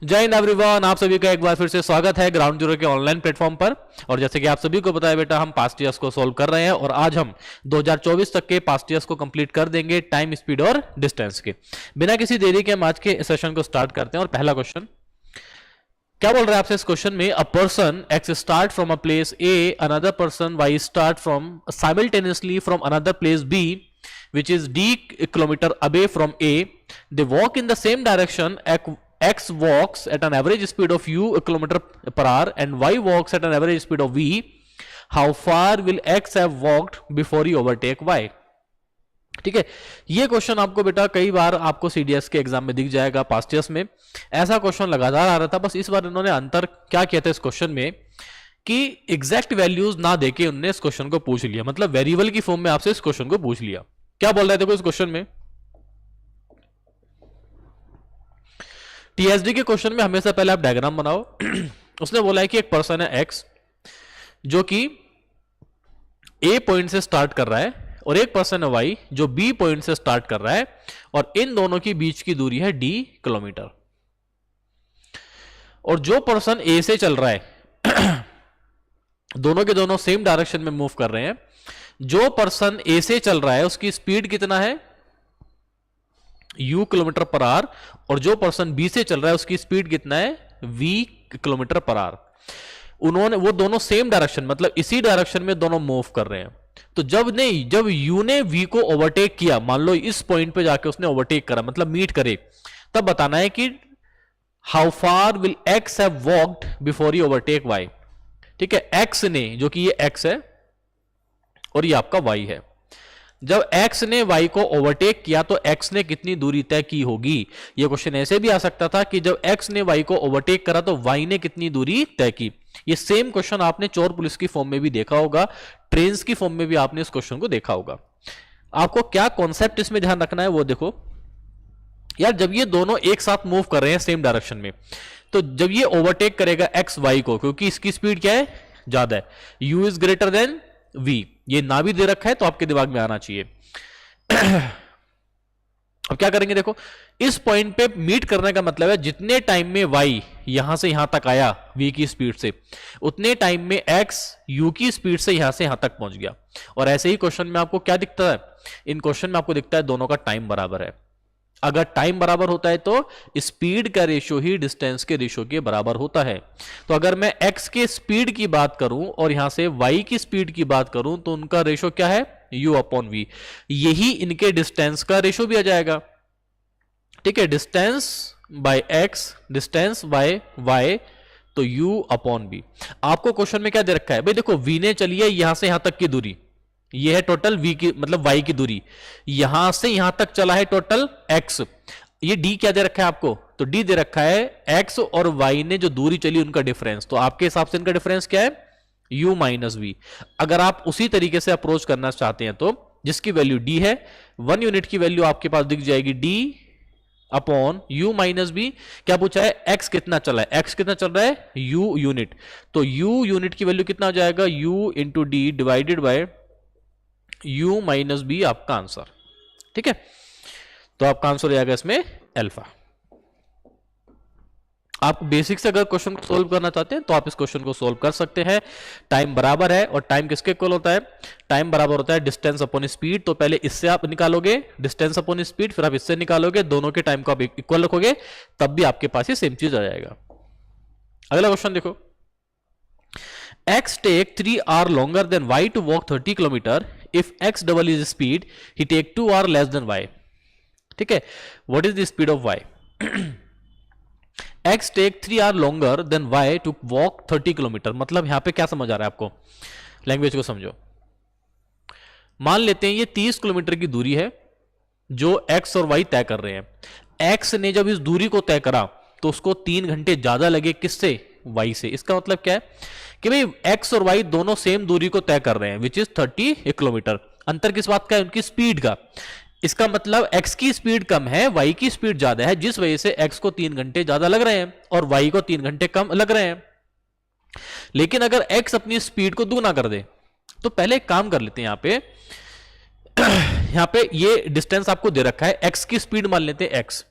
जय हिंद एवरीवन, आप सभी का एक बार फिर से स्वागत है ग्राउंड जीरो के ऑनलाइन प्लेटफॉर्म पर। और जैसे कि आप सभी को पता है बेटा, हम पास्ट ईयर्स को सॉल्व कर रहे हैं और आज हम 2024 तक के पास्ट ईयर्स को कंप्लीट कर देंगे टाइम, स्पीड और डिस्टेंस के। बिना किसी देरी के हम आज के सेशन को स्टार्ट करते हैं। और पहला क्वेश्चन क्या बोल रहा है आपसे इस क्वेश्चन में? A person X start from a place A, another person Y start from simultaneously from another place B which is d kilometer away from A. They walk in the same direction. X walks at an average speed of u kilometer per hour and y walks at an average speed of v. How far will X have walked before he overtake Y? ठीक है, ये question आपको बेटा कई बार आपको CDS के exam में दिख जाएगा। पास्ट ईयर्स में ऐसा क्वेश्चन लगातार आ रहा था, बस इस बार इन्होंने अंतर क्या किया था इस क्वेश्चन में कि एग्जैक्ट वैल्यूज ना देके उन्होंने इस क्वेश्चन को पूछ लिया, मतलब वेरिएबल की फॉर्म में आपसे इस क्वेश्चन को पूछ लिया। क्या बोल रहे थे इस क्वेश्चन में? टीएसडी के क्वेश्चन में हमेशा पहले आप डायग्राम बनाओ। उसने बोला है कि एक पर्सन है एक्स जो कि ए पॉइंट से स्टार्ट कर रहा है और एक पर्सन है वाई जो बी पॉइंट से स्टार्ट कर रहा है और इन दोनों की बीच की दूरी है डी किलोमीटर। और जो पर्सन ए से चल रहा है दोनों के दोनों सेम डायरेक्शन में मूव कर रहे हैं। जो पर्सन ए से चल रहा है उसकी स्पीड कितना है? u kilometre per our. और जो पर्सन बी से चल रहा है उसकी स्पीड कितना है? v kilometre per our. वो दोनों सेम डायरेक्शन, मतलब इसी डायरेक्शन में दोनों मूव कर रहे हैं। तो जब u ने v को ओवरटेक किया, मान लो इस पॉइंट पे जाके उसने ओवरटेक करा, मतलब मीट करे, तब बताना है कि how far will x have walked before he overtake y। ठीक है, x ने, जो कि ये x है और ये आपका y है, जब x ने y को ओवरटेक किया तो x ने कितनी दूरी तय की होगी? ये क्वेश्चन ऐसे भी आ सकता था कि जब x ने y को ओवरटेक करा तो y ने कितनी दूरी तय की। ये सेम क्वेश्चन आपने चोर पुलिस की फॉर्म में भी देखा होगा, ट्रेन्स की फॉर्म में भी आपने इस क्वेश्चन को देखा होगा। आपको क्या कॉन्सेप्ट इसमें ध्यान रखना है वो देखो यार। जब ये दोनों एक साथ मूव कर रहे हैं सेम डायरेक्शन में, तो जब ये ओवरटेक करेगा x y को, क्योंकि इसकी स्पीड क्या है? ज्यादा है, u is greater than v। ये ना भी दे रखा है तो आपके दिमाग में आना चाहिए। अब क्या करेंगे देखो, इस पॉइंट पे मीट करने का मतलब है जितने टाइम में y यहां से यहां तक आया v की स्पीड से, उतने टाइम में x u की स्पीड से यहां से यहां तक पहुंच गया। और ऐसे ही क्वेश्चन में आपको क्या दिखता है? इन क्वेश्चन में आपको दिखता है दोनों का टाइम बराबर है। अगर टाइम बराबर होता है तो स्पीड का रेशियो ही डिस्टेंस के रेशियो के बराबर होता है। तो अगर मैं x के स्पीड की बात करूं और यहां से y की स्पीड की बात करूं तो उनका रेशियो क्या है? u upon v। यही इनके डिस्टेंस का रेशियो भी आ जाएगा। ठीक है, distance by x, distance by y, तो u अपॉन v। आपको क्वेश्चन में क्या दे रखा है भाई? देखो, v ने चलिए यहां से यहां तक की दूरी, ये है टोटल v की, मतलब y की दूरी, यहां से यहां तक चला है टोटल x। ये d क्या दे रखा है आपको? तो d दे रखा है x और y ने जो दूरी चली उनका डिफरेंस। तो आपके हिसाब से इनका डिफरेंस क्या है? u minus v। अगर आप उसी तरीके से अप्रोच करना चाहते हैं तो जिसकी वैल्यू d है, 1 यूनिट की वैल्यू आपके पास दिख जाएगी d upon u minus b। क्या पूछा है? x कितना चला है? x कितना चल रहा है? u unit. तो u यूनिट की वैल्यू कितना हो जाएगा? u into D divided by u minus B आपका आंसर। ठीक है, तो आपका आंसर हो जाएगा इसमें अल्फा। आप बेसिक से अगर क्वेश्चन को सोल्व करना चाहते हैं तो आप इस क्वेश्चन को सोल्व कर सकते हैं। टाइम बराबर है और टाइम किसके इक्वल होता है? टाइम बराबर होता है डिस्टेंस अपॉन स्पीड। तो पहले इससे आप निकालोगे डिस्टेंस अपॉन स्पीड, फिर आप इससे निकालोगे, दोनों के टाइम को आप इक्वल रखोगे, तब भी आपके पास ये सेम चीज आ जाएगा। अगला क्वेश्चन देखो, x take 3 hours longer than y to walk 30 kilometer. If x double is speed, he take 2 hours less than y. ठीक है, what is the speed of y? x take 3 hours longer than y to walk 30 kilometer. मतलब यहां पे क्या समझ आ रहा है आपको? लैंग्वेज को समझो। मान लेते हैं ये 30 किलोमीटर की दूरी है जो x और y तय कर रहे हैं। x ने जब इस दूरी को तय करा तो उसको 3 घंटे ज्यादा लगे, किससे? y से। इसका मतलब क्या है कि भाई x और y दोनों सेम दूरी को तय कर रहे हैं, विच इज 30 किलोमीटर। अंतर किस बात का है? उनकी स्पीड का। इसका मतलब x की स्पीड कम है, y की स्पीड ज्यादा है, जिस वजह से x को 3 घंटे ज्यादा लग रहे हैं और y को 3 घंटे कम लग रहे हैं। लेकिन अगर x अपनी स्पीड को दुगना कर दे तो पहले एक काम कर लेते हैं। यहां पे ये डिस्टेंस आपको दे रखा है, x की स्पीड मान लेते हैं x,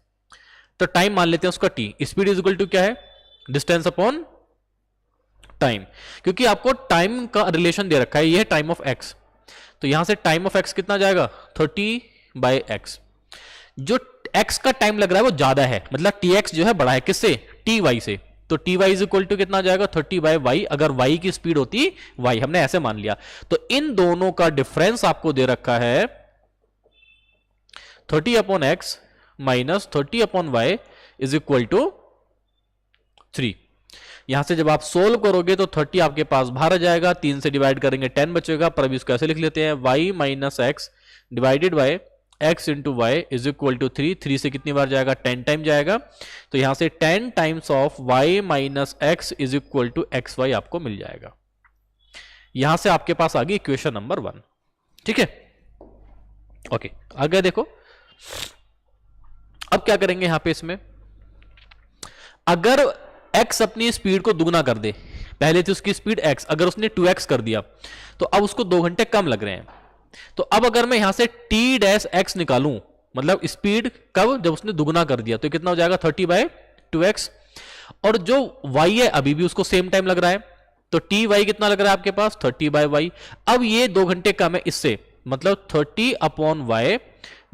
तो टाइम मान लेते हैं उसका t, speed is equal to क्या है, डिस्टेंस अपॉन टाइम, क्योंकि आपको टाइम का रिलेशन दे रखा है, ये है टाइम ऑफ x, तो यहां से टाइम ऑफ x कितना जाएगा 30/x। जो x का टाइम लग रहा है वो ज्यादा है, मतलब tx जो है बड़ा है, किससे, ty से, तो ty इज इक्वल टू कितना जाएगा 30/y, अगर y की स्पीड होती y, हमने ऐसे मान लिया, तो इन दोनों का डिफरेंस आपको दे रखा है 30/x minus 30/y is equal to 3। यहां से जब आप सोल्व करोगे तो 30 आपके पास बाहर आ जाएगा, 3 से डिवाइड करेंगे 10 बचेगा, पर अभी इसको ऐसे लिख लेते हैं, y minus X divided by x into Y is equal to 3। 3 से कितनी बार जाएगा, 10 टाइम जाएगा, तो यहां से 10 times of y minus X is equal to X Y आपको मिल जाएगा। यहां से आपके पास आ गई इक्वेशन नंबर 1। ठीक है, ओके, आगे देखो, अब क्या करेंगे यहां पे, इसमें अगर x अपनी स्पीड को दुगना कर दे, पहले थी उसकी स्पीड x, अगर उसने 2x कर दिया तो अब उसको 2 घंटे कम लग रहे हैं, तो अब अगर मैं यहां से t-x निकालूं, मतलब स्पीड कब, जब उसने दुगना कर दिया, तो कितना हो जाएगा 30/2x, और जो y है अभी भी उसको सेम टाइम लग रहा है, तो ty कितना लग रहा है आपके पास 30/y। अब ये 2 घंटे कम है इससे, मतलब 30/y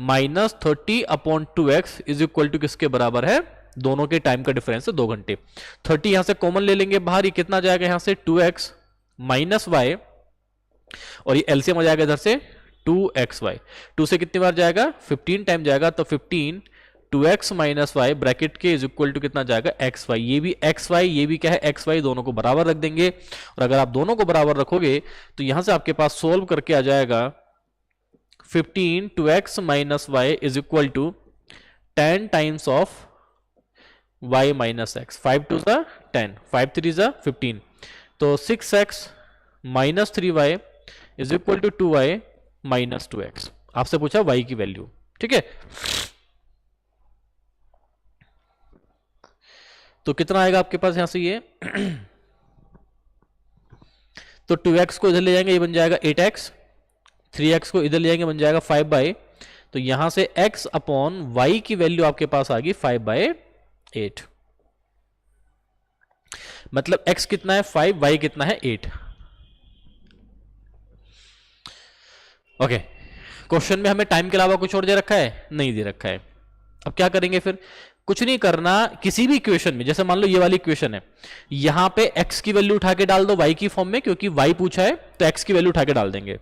minus 30/2x is equal to किसके बराबर है, दोनों के टाइम का डिफरेंस है 2 घंटे। 30 यहां से कॉमन ले लेंगे बाहर, ये कितना जाएगा यहां से 2x माइनस वाई, और ये एलसीएम हो जाएगा इधर से 2xy, 2 से कितनी बार जाएगा 15 टाइम जाएगा, तो 15 2x माइनस वाई ब्रैकेट के इज इक्वल टू कितना जाएगा xy, ये भी xy, ये भी क्या है xy, दोनों को बराबर रख देंगे, और अगर आप दोनों को बराबर रखोगे तो यहां से आपके पास सोल्व करके आ जाएगा 15 2x minus Y is equal to 10 times of y minus X, 5 2 ज़ा 10, 5 3 ज़ा 15, तो 6x minus 3y is equal to 2y minus 2x। आपसे पूछा y की वैल्यू, ठीक है, तो कितना आएगा आपके पास यहां से ये तो 2x को इधर ले जाएंगे, ये बन जाएगा 8x, 3x को इधर ले जाएंगे, बन जाएगा 5/, तो यहां से x अपॉन y की वैल्यू आपके पास आ गई 5/8, मतलब x कितना है 5, y कितना है 8। ओके, क्वेश्चन में हमें टाइम के अलावा कुछ और दे रखा है, नहीं दे रखा है। अब क्या करेंगे फिर, कुछ नहीं करना, किसी भी इक्वेशन में, जैसे मान लो ये वाली इक्वेशन है, यहां पे x की वैल्यू उठा के डाल दो y की फॉर्म में, क्योंकि y पूछा है तो x की वैल्यू उठा के डाल देंगे,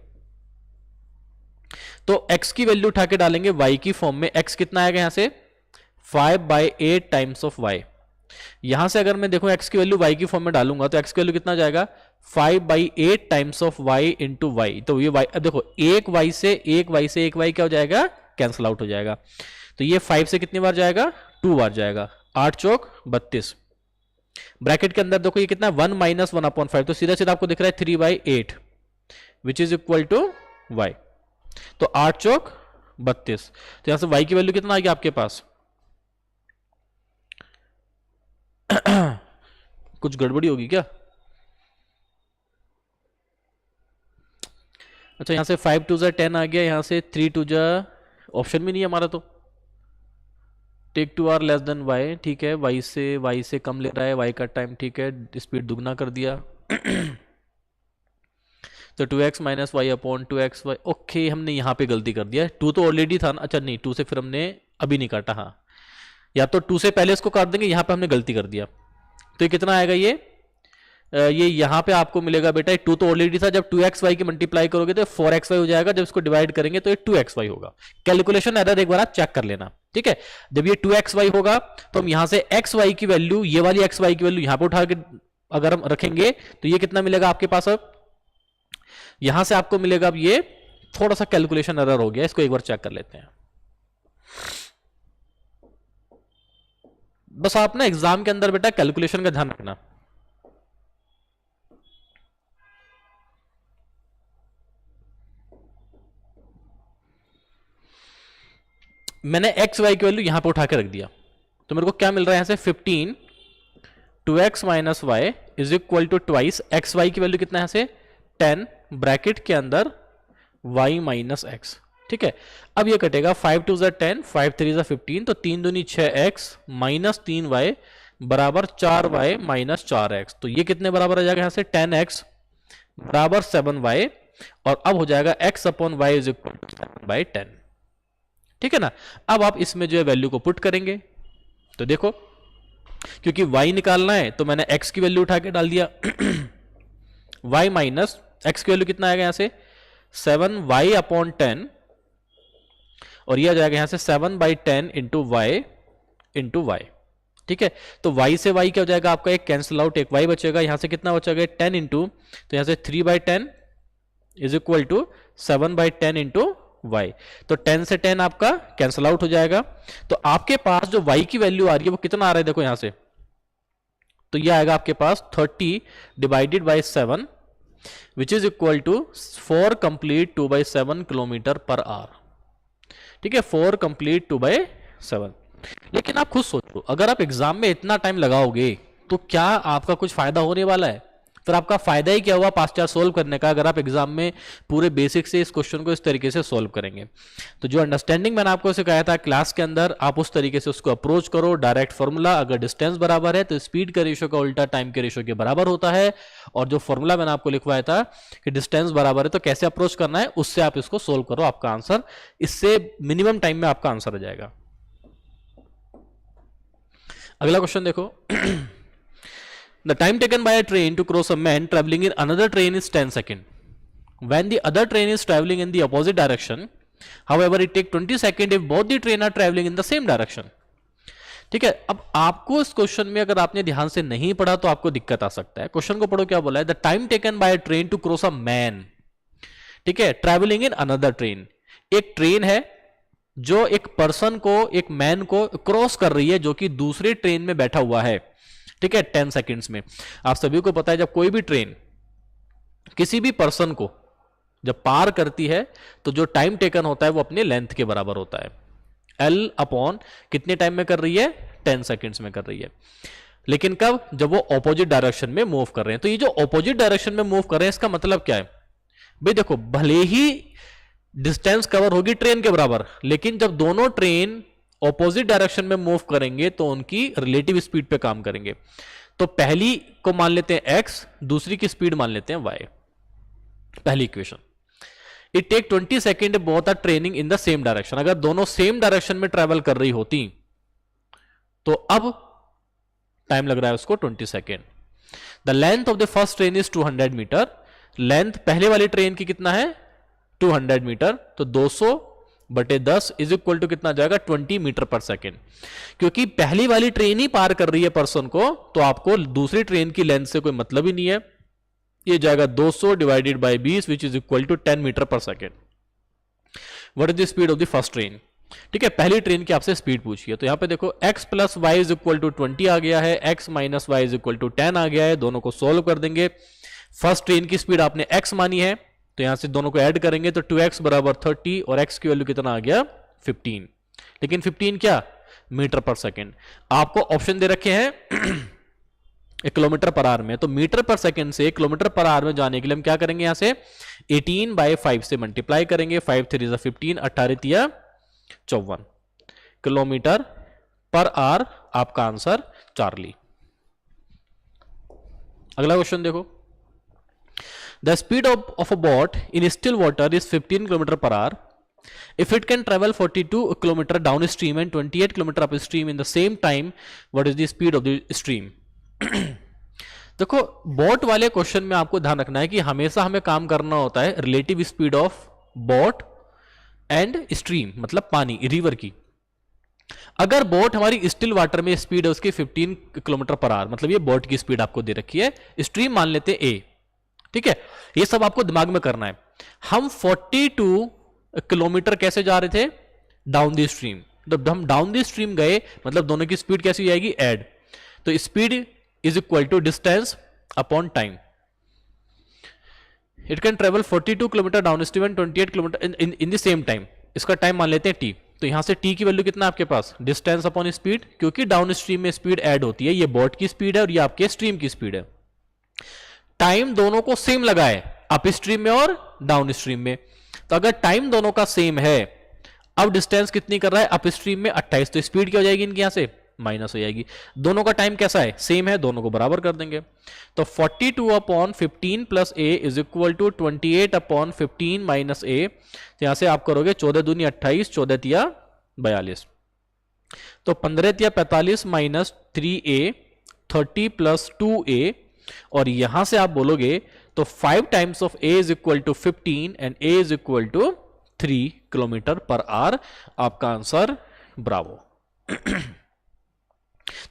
तो x की वैल्यू उठा के डालेंगे y की फॉर्म में, x कितना आएगा यहां से 5/8 टाइम्स ऑफ y। यहां से अगर मैं देखूं x की वैल्यू y की फॉर्म में डालूंगा तो x की वैल्यू कितना जाएगा 5/8 times of y into Y, तो ये y, देखो एक y से एक y क्या हो जाएगा, कैंसिल आउट हो जाएगा, तो ये 5 से कितनी बार जाएगा 2 बार जाएगा, 8 चौक 32, ब्रैकेट के अंदर देखो ये कितना 1 माइनस 1/5, तो सीधा सीधा आपको दिख रहा है 3/8 which is equal to y, तो 8 चौक 32, तो यहां से y की वैल्यू कितना आ गया आपके पास कुछ गड़बड़ी होगी क्या, अच्छा यहां से 5 2 ज़ा 10 आ गया, यहां से 3 2 ज़ा ऑप्शन भी नहीं है हमारा, तो take 2 are less than y, ठीक है, y से कम ले रहा है, y का टाइम, ठीक है, स्पीड दुगना कर दिया तो 2x minus Y upon 2xy, okay, हमने यहां पे गलती कर दिया, 2 तो ऑलरेडी था ना, अच्छा नहीं 2 से फिर हमने अभी नहीं काटा, हाँ, या तो 2 से पहले इसको काट देंगे, यहां पे हमने गलती कर दिया, तो ये कितना आएगा, ये यहां पे आपको मिलेगा बेटा 2 तो ऑलरेडी था, जब 2xy की मल्टीप्लाई करोगे तो 4xy हो जाएगा, जब इसको डिवाइड करेंगे तो ये 2xy होगा। कैलकुलेशन एरर एक बार आप चेक कर लेना, ठीक है, जब ये 2xy होगा तो हम यहां से xy की वैल्यू, ये वाली xy की वैल्यू यहां पे उठा के अगर हम रखेंगे तो ये कितना मिलेगा आपके पास, अब यहां से आपको मिलेगा, अब ये थोड़ा सा कैलकुलेशन एरर हो गया, इसको एक बार चेक कर लेते हैं। बस आप ना एग्जाम के अंदर बेटा कैलकुलेशन का ध्यान रखना, मैंने एक्स वाई की वैल्यू यहां पे उठा के रख दिया, तो मेरे को क्या मिल रहा है यहां से 15 2x minus Y is equal to twice X Y की वैल्यू कितना है यहां से 10 ब्रैकेट के अंदर y माइनस एक्स, ठीक है, अब ये कटेगा 5 2 ज़ा 10, 5 3 ज़ा 15, तो 3 दूनी 6x माइनस 3y बराबर 4y माइनस 4x। तो ये कितने बराबर आ जाएगा यहां से 10x बराबर 7y, और अब हो जाएगा x upon Y is equal to 7/10। ठीक है ना। अब आप इसमें जो है वैल्यू को पुट करेंगे, तो देखो क्योंकि y निकालना है तो मैंने x की वैल्यू उठा के डाल दिया y माइनस x की वैल्यू कितना आएगा यहां से 7y अपॉन 10, और यह आ जाएगा यहां से 7/10 इंटू y। ठीक है, तो y से y क्या हो जाएगा आपका, एक कैंसिल आउट, एक y बचेगा, यहां से कितना बचेगा 10 इंटू, तो यहां से 3/10 is equal to 7/10 into y। तो 10 से 10 आपका कैंसिल आउट हो जाएगा, तो आपके पास जो y की वैल्यू आ रही है वो कितना आ रहा है देखो यहां से, तो यह आएगा आपके पास 30 divided by 7 which is equal to 4 complete 2/7 kilometre per hour. ठीक है, 4 कंप्लीट 2/7। लेकिन आप खुद सोचो, अगर आप एग्जाम में इतना टाइम लगाओगे तो क्या आपका कुछ फायदा होने वाला है? फिर आपका फायदा ही क्या हुआ पास्ट चार्ट सोल्व करने का, अगर आप एग्जाम में पूरे बेसिक से इस क्वेश्चन को इस तरीके से सोल्व करेंगे। तो जो अंडरस्टैंडिंग मैंने आपको सिखाया था क्लास के अंदर, आप उस तरीके से उसको अप्रोच करो। डायरेक्ट फॉर्मूला, अगर डिस्टेंस बराबर है तो स्पीड का रेशियो का उल्टा टाइम के रेशियो के बराबर होता है, और जो फॉर्मूला मैंने आपको लिखवाया था कि डिस्टेंस बराबर है तो कैसे अप्रोच करना है, उससे आप इसको सोल्व करो, आपका आंसर इससे मिनिमम टाइम में आपका आंसर आ जाएगा। अगला क्वेश्चन देखो The time taken by a train to cross a man traveling in another train is 10 seconds. When the other train is traveling in the opposite direction, however, it takes 20 seconds if both the train are traveling in the same direction. ठीक है, अब आपको इस question में अगर आपने ध्यान से नहीं पढ़ा तो आपको दिक्कत आ सकता है। क्वेश्चन को पढ़ो, क्या बोला है, the time taken by a train to cross a man, ठीक है, ट्रैवलिंग इन अनदर ट्रेन। एक ट्रेन है जो एक पर्सन को, एक मैन को क्रॉस कर रही है जो कि दूसरे ट्रेन में बैठा हुआ है। ठीक है, 10 सेकंड्स में। आप सभी को पता है जब कोई भी ट्रेन किसी भी पर्सन को जब पार करती है तो जो टाइम टेकन होता है वो अपने लेंथ के बराबर होता है। L अपॉन कितने टाइम में कर रही है, 10 सेकंड्स में कर रही है। लेकिन कब, जब वो ऑपोजिट डायरेक्शन में मूव कर रहे हैं। तो ये जो ऑपोजिट डायरेक्शन में मूव कर रहे हैं इसका मतलब क्या है भाई, देखो भले ही डिस्टेंस कवर होगी ट्रेन के बराबर, लेकिन जब दोनों ट्रेन ऑपोजिट डायरेक्शन में मूव करेंगे तो उनकी रिलेटिव स्पीड पे काम करेंगे। तो पहली को मान लेते हैं x, दूसरी की स्पीड मान लेते हैं y। पहली equation, it take 20 second both are training in the same direction. अगर दोनों सेम डायरेक्शन में ट्रेवल कर रही होती तो अब टाइम लग रहा है उसको 20 second. The length of the first train is 200 metre. Length पहले वाली ट्रेन की कितना है 200 मीटर, तो 200/10 इज इक्वल टू कितना जाएगा 20 मीटर पर सेकेंड। क्योंकि पहली वाली ट्रेन ही पार कर रही है पर्सन को, तो आपको दूसरी ट्रेन की लेंथ से कोई मतलब ही नहीं है। ये जाएगा 200 divided by 20 which is equal to 10 metre per second. What is the speed of the first train. ठीक है, पहली ट्रेन की आपसे स्पीड पूछी है, तो यहां पे देखो x plus Y is equal to 20 आ गया है, x minus Y is equal to 10 आ गया है। दोनों को सोल्व कर देंगे। फर्स्ट ट्रेन की स्पीड आपने x मानी है, तो यहां से दोनों को ऐड करेंगे तो 2x बराबर 30, और x की वैल्यू कितना आ गया 15। लेकिन 15 क्या, मीटर पर सेकेंड। आपको ऑप्शन दे रखे हैं किलोमीटर पर आवर में, तो मीटर पर सेकेंड से किलोमीटर पर आवर में जाने के लिए हम क्या करेंगे, यहां से 18/5 से मल्टीप्लाई करेंगे। 5 3 15, 18 3 54 किलोमीटर पर आवर आपका आंसर चार्ली। अगला क्वेश्चन देखो, the speed of a boat in still water is 15 km per hour. If it can travel 42 km downstream and 28 km upstream in the same time, what is the speed of the stream? देखो boat वाले question में आपको ध्यान रखना है कि हमेशा हमें काम करना होता है relative speed of boat and stream, मतलब पानी, रिवर की। अगर बोट हमारी स्टिल वाटर में स्पीड है उसकी 15 किलोमीटर पर आवर, मतलब ये बोट की स्पीड आपको दे रखी है। स्ट्रीम मान लेते हैं A। ठीक है, ये सब आपको दिमाग में करना है। हम 42 किलोमीटर कैसे जा रहे थे, डाउन द स्ट्रीम। जब हम डाउन द स्ट्रीम गए मतलब दोनों की स्पीड कैसी हो जाएगी, ऐड। तो speed is equal to distance upon time. It can travel 42 kilometre downstream and 28 kilometre in the same time. इसका टाइम मान लेते हैं t। तो यहां से t की वैल्यू कितना आपके पास, डिस्टेंस अपॉन स्पीड, क्योंकि डाउन स्ट्रीम में स्पीड ऐड होती है। ये बोट की स्पीड है और ये आपके स्ट्रीम की स्पीड है। टाइम दोनों को सेम लगा है, अप स्ट्रीम में और डाउन स्ट्रीम में। तो अगर टाइम दोनों का सेम है, अब डिस्टेंस कितनी कर रहा है अप स्ट्रीम में 28, तो स्पीड क्या हो जाएगी इनकी यहां से माइनस हो जाएगी। दोनों का टाइम कैसा है सेम है, दोनों को बराबर कर देंगे। तो 42 upon 15 plus A is equal to 28 upon 15 minus A. यहां से आप करोगे 14 दूनी 28, 14 तिया 42, तो 15 तिया 45 माइनस 3a 30 प्लस 2a, और यहां से आप बोलोगे तो 5 times of a is equal to 15 and a is equal to 3 kilometre per hour. आपका आंसर ब्रावो।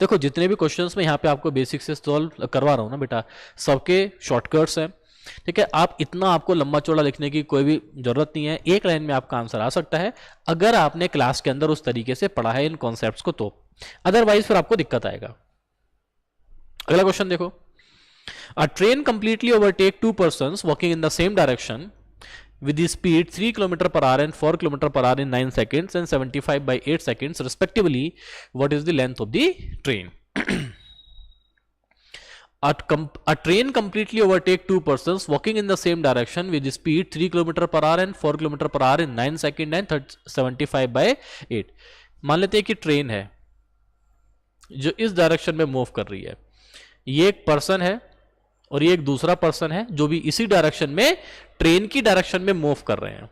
देखो जितने भी क्वेश्चंस में यहां पे आपको बेसिक से सॉल्व करवा रहा हूं ना बेटा, सबके शॉर्टकट्स हैं, ठीक है। आप इतना आपको लंबा चौड़ा लिखने की कोई भी जरूरत नहीं है, एक लाइन में आपका आंसर आ सकता है अगर आपने क्लास के अंदर उस तरीके से पढ़ा है इन कॉन्सेप्ट्स को, तो अदरवाइज फिर आपको दिक्कत आएगा। अगला क्वेश्चन देखो, अ train completely overtake 2 persons walking in the same direction with the speed 3 km per hour and 4 km per hour in 9 seconds and 75 by 8 seconds respectively. What is the length of the train? A train completely overtake 2 persons walking in the same direction with the speed 3 km per hour and 4 km per hour in 9 seconds and 75 by 8. मान लेते हैं कि train है जो इस direction में move कर रही है, ये एक पर्सन है और ये एक दूसरा पर्सन है जो भी इसी डायरेक्शन में ट्रेन की डायरेक्शन में मूव कर रहे हैं,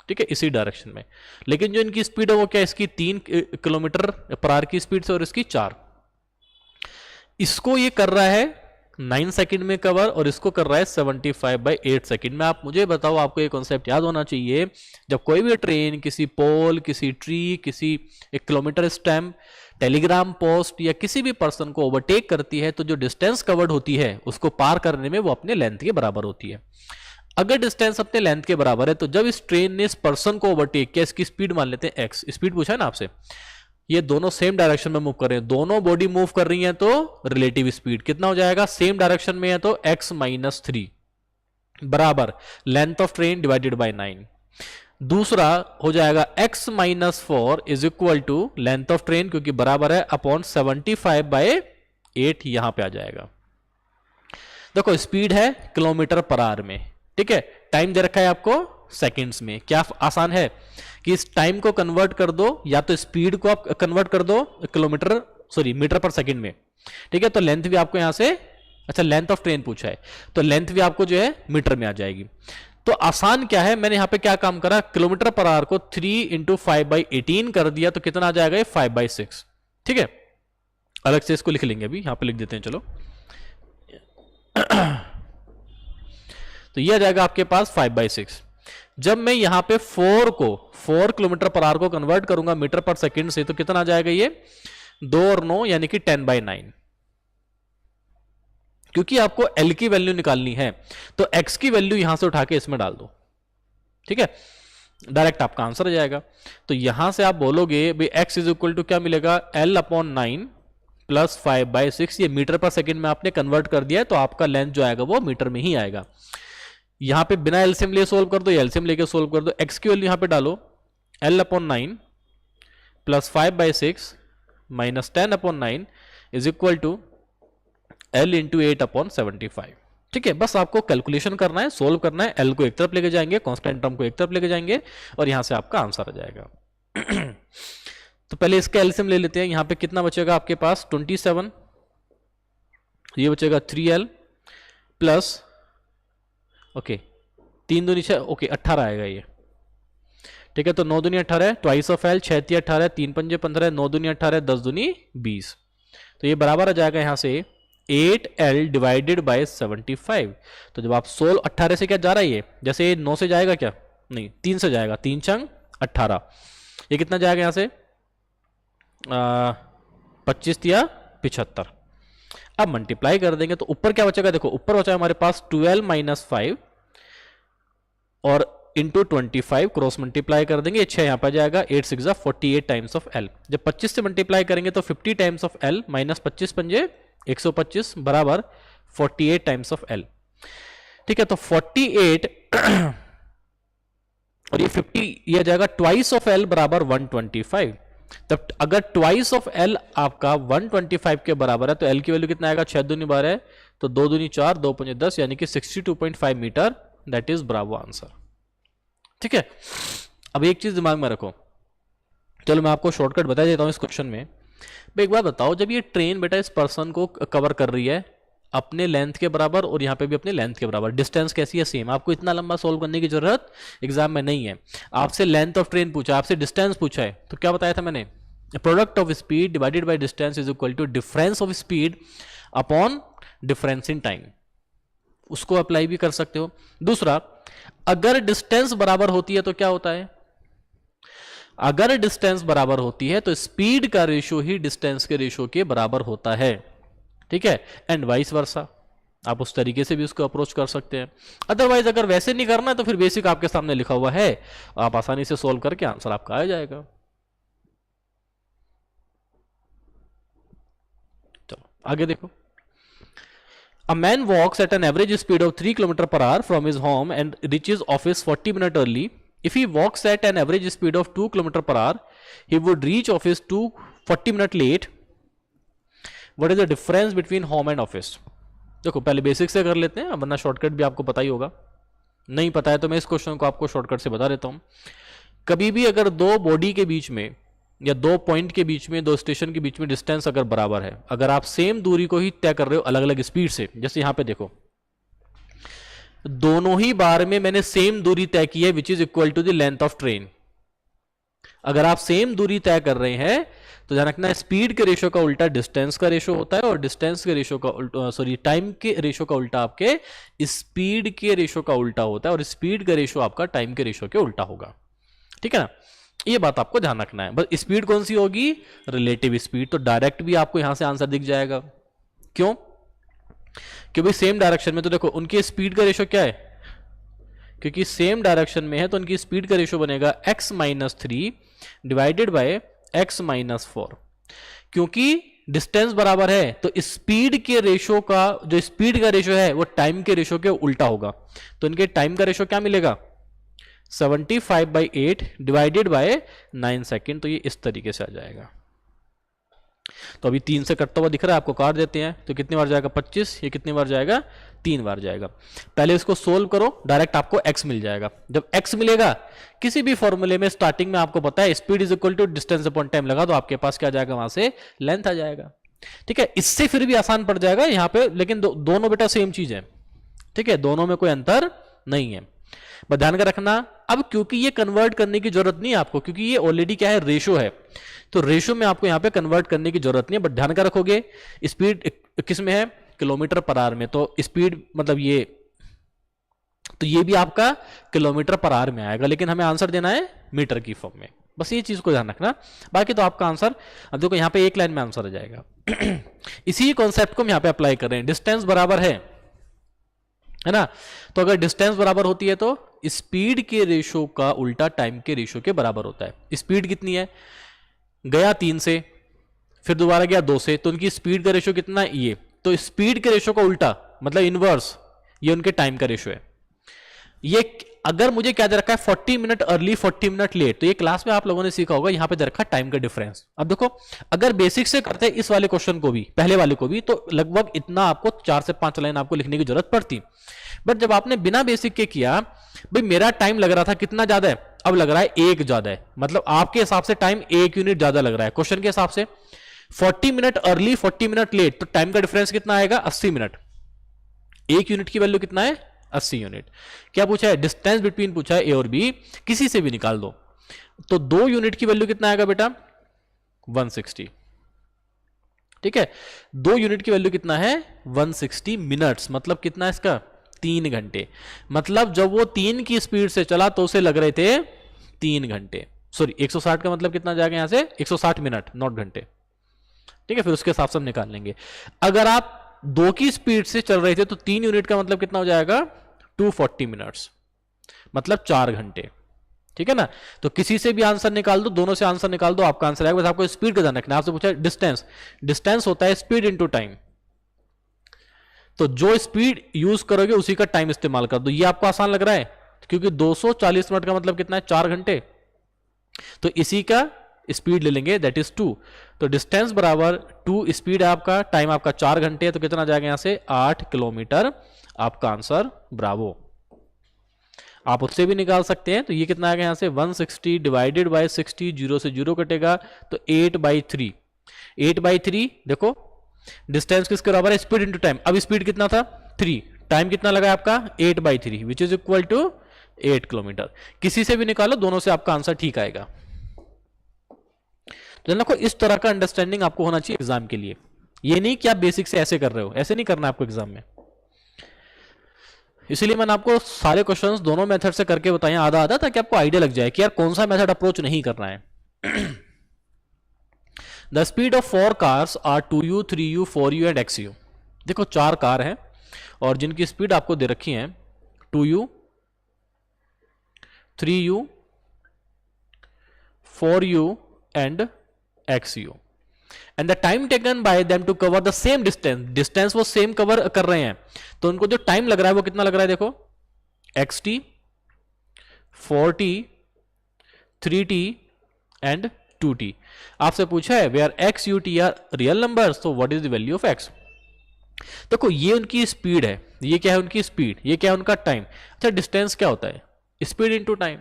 ठीक है, इसी डायरेक्शन में। लेकिन जो इनकी स्पीड है वो क्या, इसकी 3 किलोमीटर पर आवर की स्पीड से और इसकी 4। इसको ये कर रहा है 9 सेकंड में कवर और इसको कर रहा है 75 बाई 8 सेकंड में। आप मुझे बताओ, आपको ये कॉन्सेप्ट याद होना चाहिए, जब कोई भी ट्रेन किसी पोल, किसी ट्री, किसी एक किलोमीटर स्टैम्प, टेलीग्राम पोस्ट या किसी भी पर्सन को ओवरटेक करती है तो जो डिस्टेंस कवर्ड होती है उसको पार करने में वो अपने लेंथ के बराबर होती है। अगर डिस्टेंस अपने लेंथ के बराबर है तो जब इस ट्रेन ने इस पर्सन को ओवरटेक किया, इसकी स्पीड मान लेते हैं x, स्पीड पूछा है ना आपसे, ये दोनों सेम डायरेक्शन में मूव कर रहे हैं, दोनों बॉडी मूव कर रही हैं, तो रिलेटिव स्पीड कितना हो जाएगा, सेम डायरेक्शन में है तो x माइनस 3 बराबर length of train divided by 9। दूसरा हो जाएगा x माइनस 4 is equal to length of train, क्योंकि बराबर है अपॉन 75 बाय 8 यहां पे आ जाएगा। देखो स्पीड है किलोमीटर पर आवर में, ठीक है, टाइम दे रखा है आपको सेकंड्स में। क्या आसान है कि इस टाइम को कन्वर्ट कर दो, या तो स्पीड को आप कन्वर्ट कर दो किलोमीटर, सॉरी मीटर पर सेकंड में, ठीक है। तो लेंथ भी आपको यहां से, अच्छा लेंथ ऑफ ट्रेन पूछा है तो लेंथ भी आपको जो है मीटर में आ जाएगी। तो आसान क्या है, मैंने यहां पे क्या काम करा, किलोमीटर पर आवर को 3 इंटू 5 बाई 18 कर दिया, तो कितना आ जाएगा ये 5 बाई 6, ठीक है। अलग से इसको लिख लेंगे, अभी यहां पे लिख देते हैं, चलो। तो ये आ जाएगा आपके पास 5 बाई 6। जब मैं यहां पे 4 को 4 किलोमीटर पर आवर को कन्वर्ट करूंगा मीटर पर सेकंड से, तो कितना आ जाएगा ये 2 और 9 यानी कि 10 बाई 9। क्योंकि आपको L की वैल्यू निकालनी है तो X की वैल्यू यहां से उठा के इसमें डाल दो, ठीक है, डायरेक्ट आपका आंसर आ जाएगा। तो यहां से आप बोलोगे भाई X इज इक्वल टू क्या मिलेगा, L अपॉन 9 प्लस 5 बाई 6। ये मीटर पर सेकंड में आपने कन्वर्ट कर दिया है तो आपका लेंथ जो आएगा वो मीटर में ही आएगा। यहां पे बिना एलसीएम लिए सोल्व कर दो, एलसीएम लेके सोल्व कर दो। X की वैल्यू यहां पे डालो, L upon 9 plus 5 by 6 minus 10 upon 9 is equal to L into 8 upon 75, ठीक है। बस आपको कैलकुलेशन करना है, सोल्व करना है। L को एक तरफ लेके जाएंगे, कांस्टेंट टर्म को एक तरफ लेके जाएंगे और यहां से आपका आंसर आ जाएगा। तो पहले इसका एलसीएम ले लेते हैं। यहां पे कितना बचेगा आपके पास 27, ये बचेगा 3L प्लस ओके 3 दूनी 6, ओके 18 आएगा ये, ठीक है। तो 9 दूनी 18, ट्वाइस ऑफ L, 6 तिया 18, 3 पंजे 15, 9 दूनी 18, 10 दूनी 20। तो ये बराबर आ जाएगा यहां से 8L डिवाइडेड बाय 75। तो जब आप 16 18 से क्या जा रहा है ये, जैसे 9 से जाएगा क्या, नहीं 3 से जाएगा, 3 छंग 18, ये कितना जाएगा यहां से 25 तिया 75। अब मल्टीप्लाई कर देंगे तो ऊपर क्या बचेगा, देखो ऊपर बचा हमारे पास 12 माइनस 5 और इंटू 25, क्रॉस मल्टीप्लाई कर देंगे, 6 यहां पर जाएगा, 8 6 48 टाइम्स ऑफ L। जब 25 से मल्टीप्लाई करेंगे तो 50 टाइम्स ऑफ L माइनस 25 पंजे 125 बराबर 48 टाइम्स ऑफ L, ठीक है। तो 48 और ये 50 ये जाएगा ट्वाइस ऑफ L बराबर 125। तब अगर ट्वाइस ऑफ L आपका 125 के बराबर है तो L की वैल्यू कितना आएगा, 6 दूनी 12 तो 2 दूनी 4, 2 पंजे 10 यानी कि 62.5 metre. That is bravo answer, ठीक है, अब एक चीज दिमाग में रखो, चलो मैं आपको शॉर्टकट बता देता हूं इस क्वेश्चन में। भाई एक बात बताओ, जब ये ट्रेन बेटा इस पर्सन को कवर कर रही है अपने लेंथ के बराबर और यहाँ पे भी अपने लेंथ के बराबर, डिस्टेंस कैसी है, सेम, आपको इतना लंबा सोल्व करने की जरूरत एग्जाम में नहीं है। आपसे लेंथ ऑफ ट्रेन पूछा, आपसे डिस्टेंस पूछा है, तो क्या बताया था मैंने, product of speed divided by distance is equal to difference of speed upon difference in time. उसको अप्लाई भी कर सकते हो। दूसरा, अगर डिस्टेंस बराबर होती है तो क्या होता है, अगर डिस्टेंस बराबर होती है तो स्पीड का रेशियो ही डिस्टेंस के रेशियो के बराबर होता है। ठीक है, एंड वाइस वर्सा, आप उस तरीके से भी उसको अप्रोच कर सकते हैं। अदरवाइज अगर वैसे नहीं करना है तो फिर बेसिक आपके सामने लिखा हुआ है, आप आसानी से सोल्व करके आंसर आपका आ जाएगा। चलो आगे देखो। A man walks at an average speed of 3 km per hour from his home and reaches office 40 minutes early. If he walks at an average speed of 2 km per hour, he would reach office 40 minutes late. What is the difference between home and office? देखो पहले basic से कर लेते हैं, वरना shortcut भी आपको पता ही होगा। नहीं पता है तो मैं इस क्वेश्चन को आपको शॉर्टकट से बता देता हूं। कभी भी अगर दो बॉडी के बीच में या दो पॉइंट के बीच में, दो स्टेशन के बीच में डिस्टेंस अगर बराबर है, अगर आप सेम दूरी को ही तय कर रहे हो अलग अलग स्पीड से, जैसे यहां पे देखो दोनों ही बार में मैंने सेम दूरी तय की है which is equal to the length of train. अगर आप सेम दूरी तय कर रहे हैं तो ध्यान रखना स्पीड के रेशियो का उल्टा डिस्टेंस का रेशियो होता है, और डिस्टेंस के रेशियो का उल्टा, सॉरी टाइम के रेशियो का उल्टा आपके स्पीड के रेशियो का उल्टा होता है, और स्पीड का रेशियो आपका टाइम के रेशियो के उल्टा होगा। ठीक है ना, ये बात आपको ध्यान रखना है। बस स्पीड कौन सी होगी, रिलेटिव स्पीड। तो डायरेक्ट भी आपको यहां से आंसर दिख जाएगा। क्यों, क्योंकि सेम डायरेक्शन में, तो देखो उनकी स्पीड का रेशियो क्या है, क्योंकि सेम डायरेक्शन में है तो उनकी स्पीड का रेशियो बनेगा x-3 डिवाइडेड बाय x-4। क्योंकि डिस्टेंस बराबर है तो स्पीड के रेशियो का, जो स्पीड का रेशियो है वो टाइम के रेशियो के उल्टा होगा, तो इनके टाइम का रेशियो क्या मिलेगा, 75/8 डिवाइडेड बाय 9 सेकेंड। तो ये इस तरीके से आ जाएगा। तो अभी 3 से कटता हुआ दिख रहा है आपको, काट देते हैं तो कितनी बार जाएगा 25, ये कितनी बार जाएगा 3 बार जाएगा। पहले इसको सोल्व करो, डायरेक्ट आपको x मिल जाएगा। जब x मिलेगा, किसी भी फॉर्मूले में स्टार्टिंग में आपको पता है speed is equal to distance upon time लगा, तो आपके पास क्या आ जाएगा, वहां से लेंथ आ जाएगा। ठीक है, इससे फिर भी आसान पड़ जाएगा यहाँ पे, लेकिन दोनों बेटा सेम चीज है। ठीक है, दोनों में कोई अंतर नहीं है, बस ध्यान का रखना। अब क्योंकि ये कन्वर्ट करने की जरूरत नहीं है आपको, क्योंकि ये ऑलरेडी क्या है, रेशो है, तो रेशो में आपको यहां पे कन्वर्ट करने की जरूरत नहीं है। बट ध्यान का रखोगे स्पीड किस में है, किलोमीटर पर आवर में, तो स्पीड मतलब ये, तो ये भी आपका किलोमीटर पर आवर में आएगा, लेकिन हमें आंसर देना है मीटर की फॉर्म में। बस ये चीज को ध्यान रखना, बाकी तो आपका आंसर, अब देखो यहां पे एक लाइन में आंसर आ जाएगा। इसी कॉन्सेप्ट को हम यहां पे अप्लाई कर रहे हैं। डिस्टेंस बराबर है ना, तो अगर डिस्टेंस बराबर होती है तो स्पीड के रेशो का उल्टा टाइम के रेशो के बराबर होता है। स्पीड कितनी है, गया 3 से, फिर दोबारा गया 2 से, तो उनकी स्पीड का रेशो कितना है, ये, तो स्पीड के रेशो का उल्टा मतलब इनवर्स, ये उनके टाइम का रेशो है। ये अगर मुझे क्या दे रखा है 40 मिनट अर्ली 40 मिनट लेट, तो ये क्लास में आप लोगों ने सीखा होगा, यहां पे दे रखा है टाइम का डिफरेंस। अब देखो अगर बेसिक से करते हैं इस वाले क्वेश्चन को भी, पहले वाले को भी, तो लगभग इतना आपको 4 से 5 लाइन आपको लिखने की जरूरत पड़ती। बट जब आपने बिना बेसिक के किया, भाई मेरा टाइम लग रहा था कितना ज्यादा है, अब लग रहा है 1 ज्यादा है, मतलब आपके हिसाब से टाइम 1 यूनिट ज्यादा लग रहा है क्वेश्चन के हिसाब से। 40 मिनट अर्ली 40 मिनट लेट, तो टाइम का डिफरेंस कितना आएगा, 80 मिनट। 1 यूनिट की वैल्यू कितना है, 80 यूनिट। क्या पूछा है, डिस्टेंस बिटवीन पूछा है ए और बी, किसी से भी निकाल दो, तो 2 यूनिट की वैल्यू कितना आएगा बेटा, 160। ठीक है, 2 यूनिट की वैल्यू कितना है, 160 मिनट्स, मतलब कितना है इसका, 3 घंटे। मतलब जब वो 3 की स्पीड से चला तो उसे लग रहे थे 3 घंटे, सॉरी 160 का मतलब कितना जाएगा यहां से, 160 मिनट, नॉट घंटे। ठीक है, फिर उसके हिसाब से हम निकाल लेंगे। अगर आप 2 की स्पीड से चल रहे थे तो 3 यूनिट का मतलब कितना हो जाएगा, 240 मिनट्स, मतलब 4 घंटे। ठीक है ना, तो किसी से भी आंसर निकाल दो, दोनों से आंसर निकाल दो, आपका आंसर आएगा। बस आपको स्पीड का ध्यान रखना है। आपसे पूछा डिस्टेंस, डिस्टेंस होता है स्पीड इंटू टाइम, तो जो स्पीड यूज करोगे उसी का टाइम इस्तेमाल कर दो। ये आपको आसान लग रहा है, क्योंकि 240 मिनट का मतलब कितना है, 4 घंटे, तो इसी का स्पीड ले लेंगे, दैट इज 2। तो डिस्टेंस बराबर 2 स्पीड है आपका, टाइम आपका 4 घंटे है, तो कितना जाएगा यहां से 8 किलोमीटर, आपका आंसर ब्रावो। आप उससे भी निकाल सकते हैं। तो ये कितना आ गया यहाँ से 160 डिवाइडेड बाय 60, 0 से 0 कटेगा तो 8/3। 8/3 देखो डिस्टेंस किसके बराबर है, स्पीड इंटू टाइम। अब स्पीड कितना था 3, टाइम कितना लगा आपका 8/3 which is equal to 8 kilometre. किसी से भी निकालो, दोनों से आपका आंसर ठीक आएगा। तो देखो इस तरह का अंडरस्टैंडिंग आपको होना चाहिए एग्जाम के लिए। ये नहीं कि आप बेसिक से ऐसे कर रहे हो, ऐसे नहीं करना आपको एग्जाम में। इसीलिए मैंने आपको सारे क्वेश्चंस दोनों मेथड से करके बताए आधा आधा, ताकि आपको आइडिया लग जाए कि यार कौन सा मेथड अप्रोच नहीं करना है। The speed of 4 cars are 2u, 3u, 4u and xu। देखो 4 कार हैं और जिनकी स्पीड आपको दे रखी है 2u, 3u, 4u and xu and the time taken by them to cover the same distance. Distance वो सेम कवर कर रहे हैं, तो उनको जो टाइम लग रहा है वो कितना लग रहा है, देखो xt, 4t, 3t and 2t। आपसे पूछा है where x, u, t are real numbers, तो what is the value of x। देखो ये उनकी स्पीड है, ये क्या है उनकी स्पीड, ये क्या है उनका टाइम। अच्छा डिस्टेंस क्या होता है, speed into time,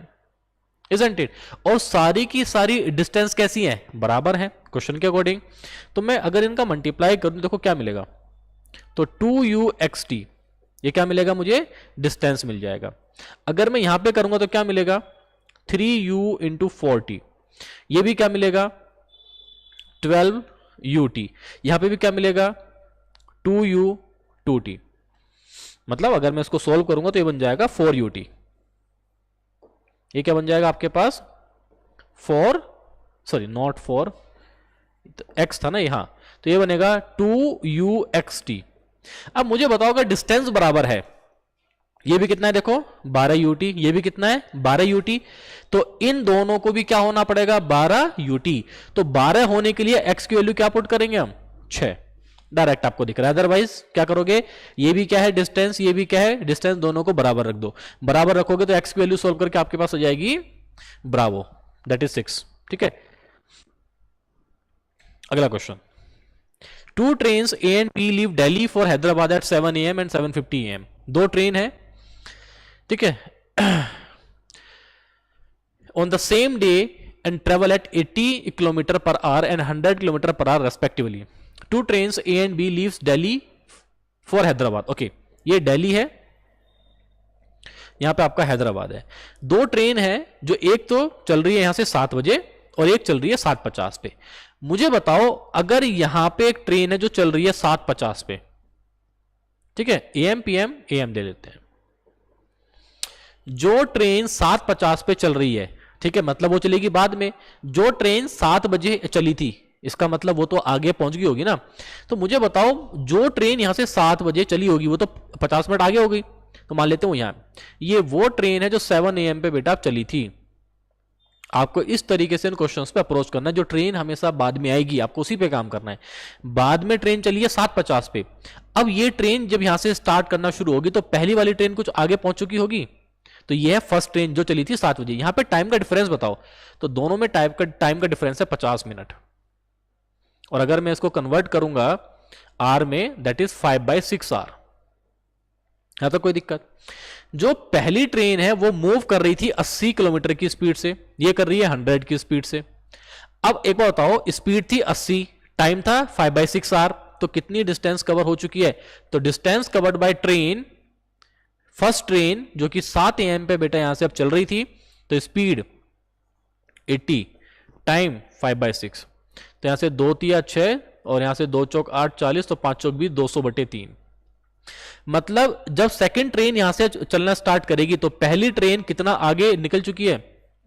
isn't it. और सारी की सारी डिस्टेंस कैसी है, बराबर है क्वेश्चन के अकॉर्डिंग। तो मैं अगर इनका मल्टीप्लाई करूं देखो क्या मिलेगा, तो 2uxt, ये क्या मिलेगा मुझे, डिस्टेंस मिल जाएगा। अगर मैं यहां पे करूंगा तो क्या मिलेगा 3u इंटू 4t, ये भी क्या मिलेगा 12ut, यहां पे भी क्या मिलेगा 2u 2t। मतलब अगर मैं इसको सोल्व करूंगा तो ये बन जाएगा 4ut। ये क्या बन जाएगा आपके पास 4, सॉरी नॉट 4, तो x था ना यहां, तो ये बनेगा 2uxt। अब मुझे बताओ अगर डिस्टेंस बराबर है, ये भी कितना है देखो 12ut, ये भी कितना है 12ut, तो इन दोनों को भी क्या होना पड़ेगा 12ut। तो 12 होने के लिए x की वैल्यू क्या पुट करेंगे हम 6, डायरेक्ट आपको दिख रहा है। अदरवाइज क्या करोगे, ये भी क्या है डिस्टेंस, ये भी क्या है डिस्टेंस, दोनों को बराबर रख दो। बराबर रखोगे तो x की वैल्यू सोल्व करके आपके पास हो जाएगी ब्रावो, दैट इज 6। ठीक है, अगला question. 2 trains A and B leave Delhi for Hyderabad at 7 AM and 7:50 AM। 2 train है, ठीक है, on the same day and travel eight 80 kilometre per our and 100 kilometre per our respectively. 2 trains A and B leaves Delhi for Hyderabad। Okay, ये दिल्ली है, यहां पे आपका हैदराबाद है। 2 train है, जो एक तो चल रही है यहां से 7 बजे और एक चल रही है 7:50 पे। मुझे बताओ अगर यहां पे एक ट्रेन है जो चल रही है 7:50 पे, ठीक है, AM PM AM दे लेते हैं। जो ट्रेन 7:50 पे चल रही है, ठीक है, मतलब वो चलेगी बाद में। जो ट्रेन 7 बजे चली थी, इसका मतलब वो तो आगे पहुंच गई होगी ना। तो मुझे बताओ जो ट्रेन यहां से 7 बजे चली होगी वो तो 50 मिनट आगे हो गई। तो मान लेते हूं यहां ये वो ट्रेन है जो 7 AM पे बेटा चली थी। आपको इस तरीके से इन क्वेश्चंस पे अप्रोच करना है। जो ट्रेन हमेशा बाद में आएगी आपको उसी पे काम करना है। बाद में ट्रेन चली है 7:50 पे, अब ये ट्रेन जब यहां से स्टार्ट करना शुरू होगी तो पहली वाली ट्रेन कुछ आगे पहुंच चुकी होगी। तो ये है फर्स्ट ट्रेन जो चली थी 7 बजे। यहां पे टाइम का डिफरेंस बताओ, तो दोनों में टाइम का डिफरेंस है 50 मिनट। और अगर मैं इसको कन्वर्ट करूंगा आर में, दैट इज 5/6 आर। यहां तक कोई दिक्कत। जो पहली ट्रेन है वो मूव कर रही थी 80 किलोमीटर की स्पीड से, ये कर रही है 100 की स्पीड से। अब एक बार बताओ, स्पीड थी 80, टाइम था 5/6 आर, तो कितनी डिस्टेंस कवर हो चुकी है। तो distance covered by train, first train जो कि 7 AM पे बेटा यहां से अब चल रही थी, तो स्पीड 80, टाइम 5/6, तो यहां से 2 तिया 6 और यहां से 2 चौक 8 40, तो 5 चौक 20, 200/3। मतलब जब सेकंड ट्रेन यहां से चलना स्टार्ट करेगी तो पहली ट्रेन कितना आगे निकल चुकी है,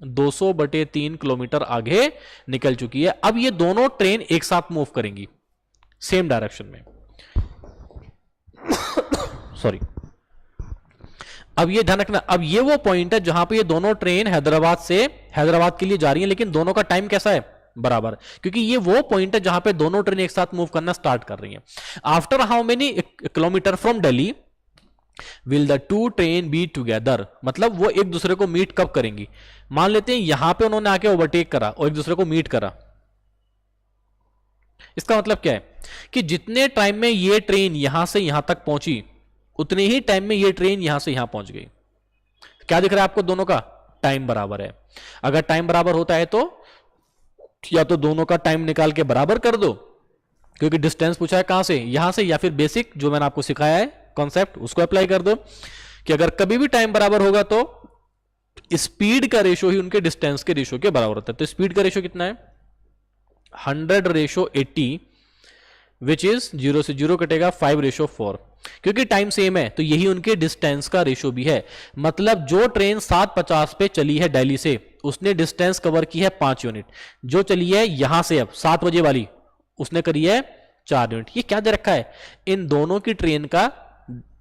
200/3 किलोमीटर आगे निकल चुकी है। अब ये दोनों ट्रेन एक साथ मूव करेंगी सेम डायरेक्शन में। सॉरी, अब ये ध्यान रखना, अब ये वो पॉइंट है जहां पे ये दोनों ट्रेन हैदराबाद के लिए जा रही है, लेकिन दोनों का टाइम कैसा है, बराबर। क्योंकि ये वो पॉइंट है जहां पे दोनों ट्रेन एक साथ मूव करना स्टार्ट कर रही हैं। After how many kilometre from Delhi will the 2 train be together. मतलब वो एक दूसरे को मीट कब करेंगी। मान लेते हैं यहां पे उन्होंने आके ओवरटेक करा और एक दूसरे को मीट करा। इसका मतलब क्या है कि जितने टाइम में ये ट्रेन यहां से यहां तक पहुंची, उतने ही टाइम में ये ट्रेन यहां से यहां पहुंच गई। क्या दिख रहा है आपको दोनों का? टाइम बराबर है। अगर टाइम बराबर होता है तो या तो दोनों का टाइम निकाल के बराबर कर दो, क्योंकि डिस्टेंस पूछा है कहां से, यहां से, या फिर बेसिक जो मैंने आपको सिखाया है कॉन्सेप्ट उसको अप्लाई कर दो कि अगर कभी भी टाइम बराबर होगा तो स्पीड का रेशो ही उनके डिस्टेंस के रेशो के बराबर होता है। तो स्पीड का रेशो कितना है? 100:80, विच इज 0 से 0 कटेगा 5:4। क्योंकि टाइम सेम है तो यही उनके डिस्टेंस का रेशो भी है। मतलब जो ट्रेन 7:50 पे चली है दिल्ली से, उसने डिस्टेंस कवर की है 5 यूनिट। जो चली है यहां से अब 7 बजे वाली, उसने करी है 4 यूनिट। ये क्या दे रखा है? इन दोनों की ट्रेन का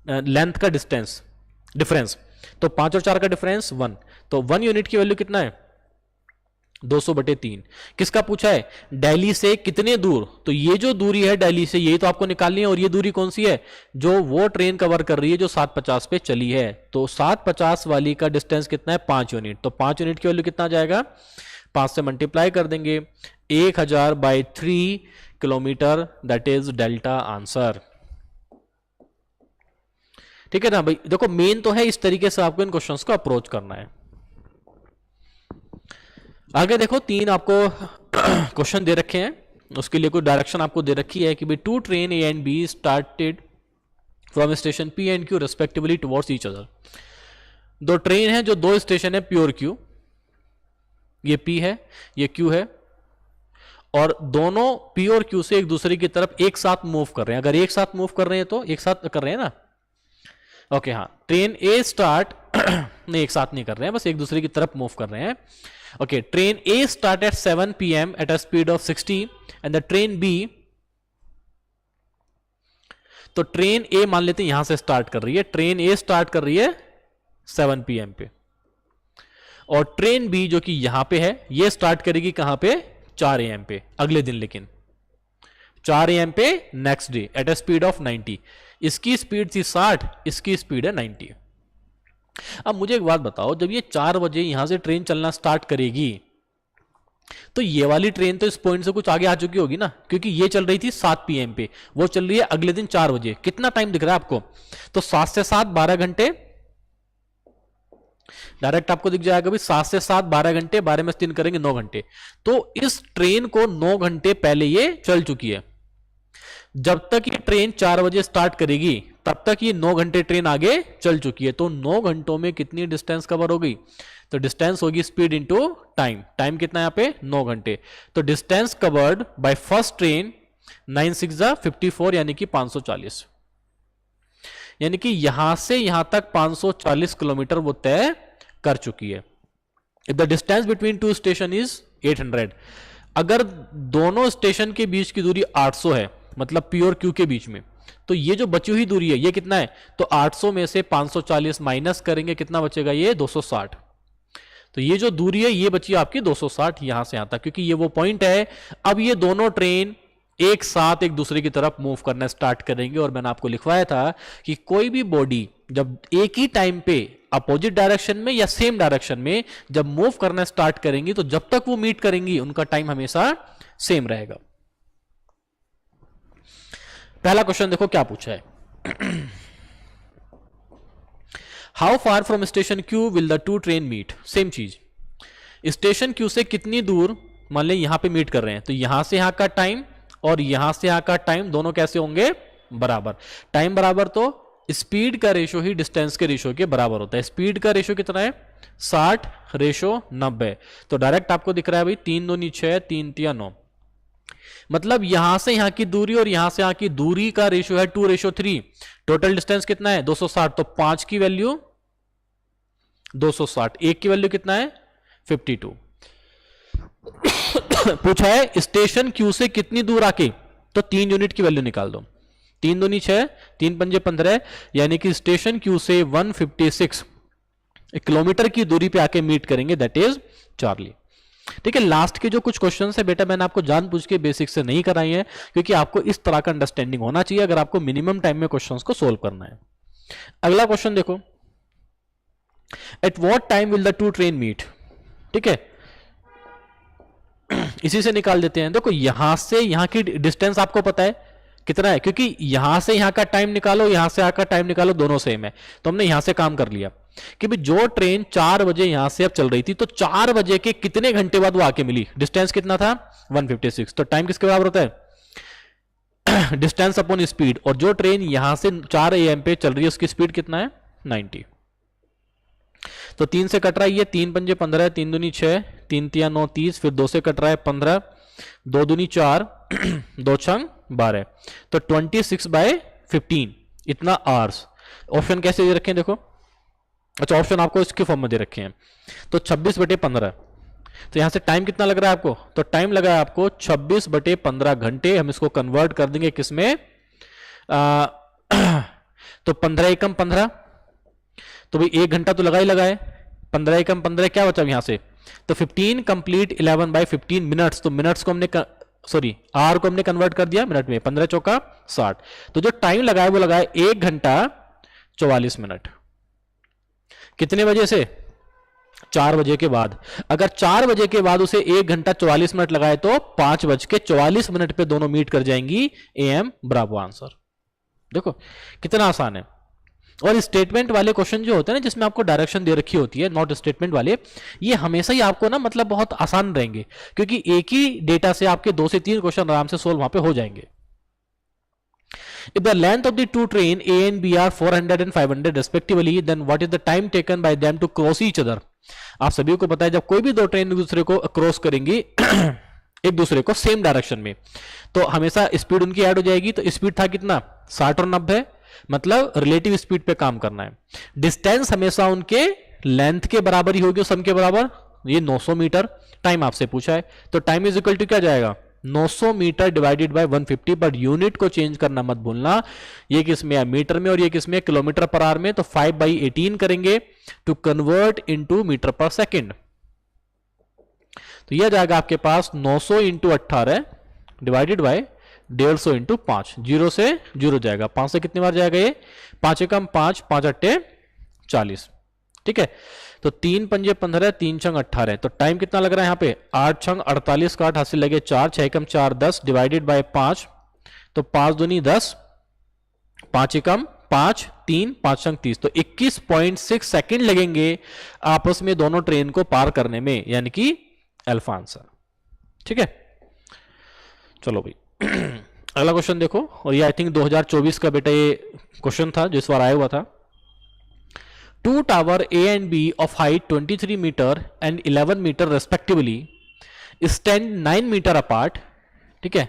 लेंथ का डिफरेंस। तो 5 और 4 का डिफरेंस 1, तो 1 यूनिट की वैल्यू कितना है? 200/3। किसका पूछा है? दिल्ली से कितने दूर, तो ये जो दूरी है दिल्ली से यही तो आपको निकालनी है। और ये दूरी कौन सी है? जो वो ट्रेन कवर कर रही है जो 7:50 पे चली है। तो 7:50 वाली का डिस्टेंस कितना है? 5 यूनिट। तो 5 यूनिट की वैल्यू कितना आ जाएगा? 5 से मल्टीप्लाई कर देंगे, 1000/3 kilometre, that is delta answer. ठीक है ना भाई? देखो मेन तो है इस तरीके से आपको इन क्वेश्चंस को अप्रोच करना है। आगे देखो 3 आपको क्वेश्चन दे रखे हैं, उसके लिए कोई डायरेक्शन आपको दे रखी है कि भाई 2 train A and be started from station P and Q respectively towards each other. 2 train है जो 2 स्टेशन है पी और क्यू, ये पी है ये क्यू है, और दोनों पी और क्यू से एक दूसरे की तरफ एक साथ मूव कर रहे हैं। अगर एक साथ मूव कर रहे हैं तो एक साथ कर रहे हैं ना, ओके हाँ। ट्रेन ए स्टार्ट नहीं, एक साथ नहीं कर रहे हैं, बस एक दूसरे की तरफ मूव कर रहे हैं। Okay, train A start at 7 PM at a speed of 60 and the train B, तो ट्रेन ए मान लेते हैं यहां से स्टार्ट कर रही है, ट्रेन ए स्टार्ट कर रही है 7 PM पे, और ट्रेन बी जो कि यहां पे है ये स्टार्ट करेगी कहां पे? 4 AM पे अगले दिन, लेकिन 4 AM पे next day at a speed of 90। इसकी स्पीड थी 60, इसकी स्पीड है 90। अब मुझे एक बात बताओ, जब ये 4 बजे यहां से ट्रेन चलना स्टार्ट करेगी तो ये वाली ट्रेन तो इस पॉइंट से कुछ आगे आ चुकी होगी ना, क्योंकि ये चल रही थी 7 PM पे, वो चल रही है अगले दिन 4 बजे। कितना टाइम दिख रहा है आपको? तो 7 से 7 12 घंटे, डायरेक्ट आपको दिख जाएगा भी 7 से 7 12 घंटे, 12 में 3 करेंगे 9 घंटे। तो इस ट्रेन को 9 घंटे पहले ये चल चुकी है। जब तक ये ट्रेन 4 बजे स्टार्ट करेगी तब तक ये 9 घंटे ट्रेन आगे चल चुकी है। तो 9 घंटों में कितनी डिस्टेंस कवर हो गई? तो डिस्टेंस होगी स्पीड इंटू टाइम। टाइम कितना यहां पे? 9 घंटे। तो distance covered by first train 9 6 54, यानी कि 540, यानी कि यहां से यहां तक 540 किलोमीटर वो तय कर चुकी है। If the distance between 2 station is 800, अगर दोनों स्टेशन के बीच की दूरी 800 है, मतलब पी और क्यू के बीच में, तो ये जो बची हुई दूरी है ये कितना है? तो 800 में से 540 माइनस करेंगे, कितना बचेगा? ये 260। तो ये जो दूरी है ये बची आपकी 260 यहां से यहां तक, क्योंकि ये वो पॉइंट है। अब ये दोनों ट्रेन एक साथ एक दूसरे की तरफ मूव करना स्टार्ट करेंगे। और मैंने आपको लिखवाया था कि कोई भी बॉडी जब एक ही टाइम पे अपोजिट डायरेक्शन में या सेम डायरेक्शन में जब मूव करना स्टार्ट करेंगी तो जब तक वो मीट करेंगी उनका टाइम हमेशा सेम रहेगा। पहला क्वेश्चन देखो क्या पूछा है। How far from station Q will the 2 train meet? Same चीज, स्टेशन क्यू से कितनी दूर मान लें यहां पे मीट कर रहे हैं, तो यहां से यहां का टाइम और यहां से यहां का टाइम दोनों कैसे होंगे? बराबर। टाइम बराबर तो स्पीड का रेशो ही डिस्टेंस के रेशो के बराबर होता है। स्पीड का रेशो कितना है? 60:90। तो डायरेक्ट आपको दिख रहा है भाई 3 दूनी 6, 3 तिया 9, मतलब यहां से यहां की दूरी और यहां से यहां की दूरी का रेशो है 2:3। टोटल डिस्टेंस कितना है? 260। तो 5 की वैल्यू 260, 1 की वैल्यू कितना है? 52। पूछा है स्टेशन क्यू से कितनी दूर आके, तो 3 यूनिट की वैल्यू निकाल दो। 3 दूनी 6, 3 पंजे 15, यानी कि स्टेशन क्यू से 156 किलोमीटर की दूरी पे आके मीट करेंगे, दैट इज चार्ली। ठीक है, लास्ट के जो कुछ क्वेश्चन है बेटा मैंने आपको जानबूझ के बेसिक से नहीं कराई है, क्योंकि आपको इस तरह का अंडरस्टैंडिंग होना चाहिए अगर आपको मिनिमम टाइम में क्वेश्चंस को सोल्व करना है। अगला क्वेश्चन देखो, at what time will the 2 train meet? ठीक है, इसी से निकाल देते हैं। देखो यहां से यहां की डिस्टेंस आपको पता है कितना है, क्योंकि यहां से यहां का टाइम निकालो, यहां से यहां का टाइम निकालो, दोनों सेम है, तो हमने यहां से काम कर लिया। कि भाई जो ट्रेन 4 बजे यहां से अब चल रही थी तो 4 बजे के कितने घंटे बाद वो आके मिली, डिस्टेंस कितना था 156, तो टाइम किसके बराबर होता है डिस्टेंस अपॉन स्पीड, और जो ट्रेन यहां से 4 AM पे चल रही है उसकी स्पीड कितना है 90। तो 3 से कट रहा है ये, 3 पंजे 15, 3 दूनी 6, 3 तिया 9 30, फिर 2 से कट रहा है 15, 2 दूनी 4, 2 छंग 12, तो 26/15 इतना आवर्स। ऑप्शन कैसे दे रखे हैं देखो, अच्छा ऑप्शन आपको इसके फॉर्म में दे रखे हैं, तो 26/15, तो यहां से टाइम कितना लग रहा है आपको, तो टाइम लगा है आपको 26/15 घंटे। हम इसको कन्वर्ट कर देंगे किसमें, तो 15 एकम 15, तो भाई 1 घंटा तो लगा ही लगा है, 15 एकम 15 क्या बचा यहां से, तो 15 कंप्लीट 11/15 मिनट्स, तो मिनट्स को हमने सॉरी आर को हमने कन्वर्ट कर दिया मिनट में, 15 चौका 60, तो जो टाइम लगा है वो लगा है 1 घंटा 44 मिनट। कितने बजे से, 4 बजे के बाद। अगर 4 बजे के बाद उसे 1 घंटा 44 मिनट लगाए तो 5:44 पे दोनों मीट कर जाएंगी, AM ब्रावो आंसर। देखो कितना आसान है। और स्टेटमेंट वाले क्वेश्चन जो होते हैं ना जिसमें आपको डायरेक्शन दे रखी होती है, नॉट स्टेटमेंट वाले, ये हमेशा ही आपको ना मतलब बहुत आसान रहेंगे, क्योंकि एक ही डेटा से आपके 2 से 3 क्वेश्चन आराम से सोल्व वहां पे हो जाएंगे। If the length of the two train A and B are 400 and 500 respectively, then what is the time taken by them to cross each other? आप सभी को पता है जब कोई भी दो ट्रेन एक दूसरे को क्रॉस करेंगी एक दूसरे को सेम डायरेक्शन में, तो हमेशा स्पीड उनकी ऐड हो जाएगी। तो स्पीड था कितना 60 और 90, मतलब रिलेटिव स्पीड पे काम करना है। डिस्टेंस हमेशा उनके लेंथ के बराबर ही होगी, सम के बराबर, ये 900 मीटर। टाइम आपसे पूछा है तो टाइम इज इक्वल टू क्या जाएगा 900 metre divided by 150, but unit को चेंज करना मत भूलना, ये किसमें है मीटर में और ये किसमें किलोमीटर पर आवर में। तो 5/18 करेंगे टू कन्वर्ट इनटू मीटर पर सेकंड, तो यह जाएगा आपके पास 900 इंटू 18 डिवाइडेड बाय 150 इंटू 5, 0 से 0 जाएगा, 5 से कितनी बार जाएगा ये 5 एकम 5, 5 अट्टे 40, ठीक है। तो 3 पंजे 15, 3 छंग 18, तो टाइम कितना लग रहा है यहाँ पे 8 छंग 48 का 8 हासिल लगे 4, 6 एकम 4 10 डिवाइडेड बाय 5, तो 5 दूनी 10, 5 एकम 5 3, 5 छंग 30, तो 21.6 सेकंड लगेंगे आपस में दोनों ट्रेन को पार करने में, यानी कि अल्फा आंसर, ठीक है। चलो भाई अगला क्वेश्चन देखो, और ये आई थिंक 2024 का बेटा ये क्वेश्चन था जो इस बार आया हुआ था। Two tower A and B of height 23 meter and 11 meter respectively stand 9 meter apart, ठीक है।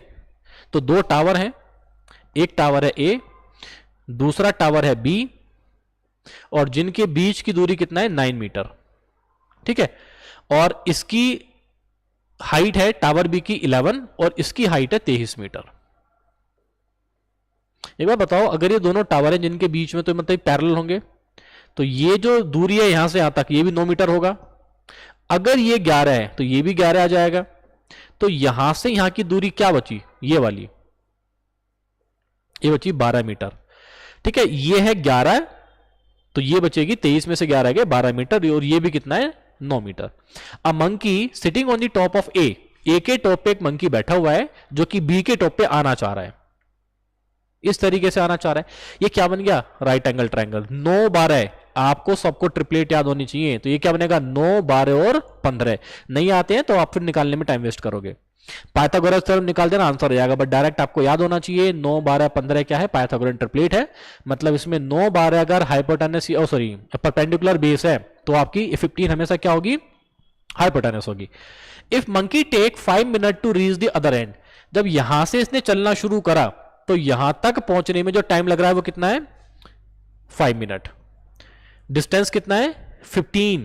तो दो टावर हैं, एक टावर है A, दूसरा टावर है B, और जिनके बीच की दूरी कितना है 9 मीटर, ठीक है। और इसकी हाइट है टावर B की 11 और इसकी हाइट है 23 मीटर। एक बार बताओ, अगर ये दोनों टावर हैं जिनके बीच में तो मतलब पैरेलल होंगे, तो ये जो दूरी है यहां से यहां तक ये भी 9 मीटर होगा। अगर ये 11 है तो ये भी 11 आ जाएगा, तो यहां से यहां की दूरी क्या बची, ये वाली, ये बची 12 मीटर, ठीक है। ये है 11, तो ये बचेगी 23 में से 11 गए 12 मीटर, और ये भी कितना है 9 मीटर। A monkey sitting on the top of a के टॉप पे एक मंकी बैठा हुआ है जो कि बी के टॉप पे आना चाह रहा है, इस तरीके से आना चाह रहा है। ये क्या बन गया राइट एंगल ट्रायंगल। 9 12 आपको सबको ट्रिपलेट याद होनी चाहिए, तो ये क्या बनेगा 9 12 और 15। नहीं आते हैं तो आप फिर निकालने में टाइम वेस्ट करोगे। पाइथागोरस थ्योरम निकाल देना आंसर हो जाएगा, बट डायरेक्ट आपको याद होना चाहिए 9 12 15 क्या है पाइथागोरन ट्रिपलेट है। मतलब इसमें 9 12 अगर हाइपोटेनस सॉरी परपेंडिकुलर बेस है तो आपकी 15 हमेशा क्या होगी हाइपोटेनस होगी। If monkey take 5 minute to reach the other end, जब यहां से इसने चलना शुरू करा तो यहां तक पहुंचने में जो टाइम लग रहा है वो कितना है 5 मिनट। डिस्टेंस कितना है 15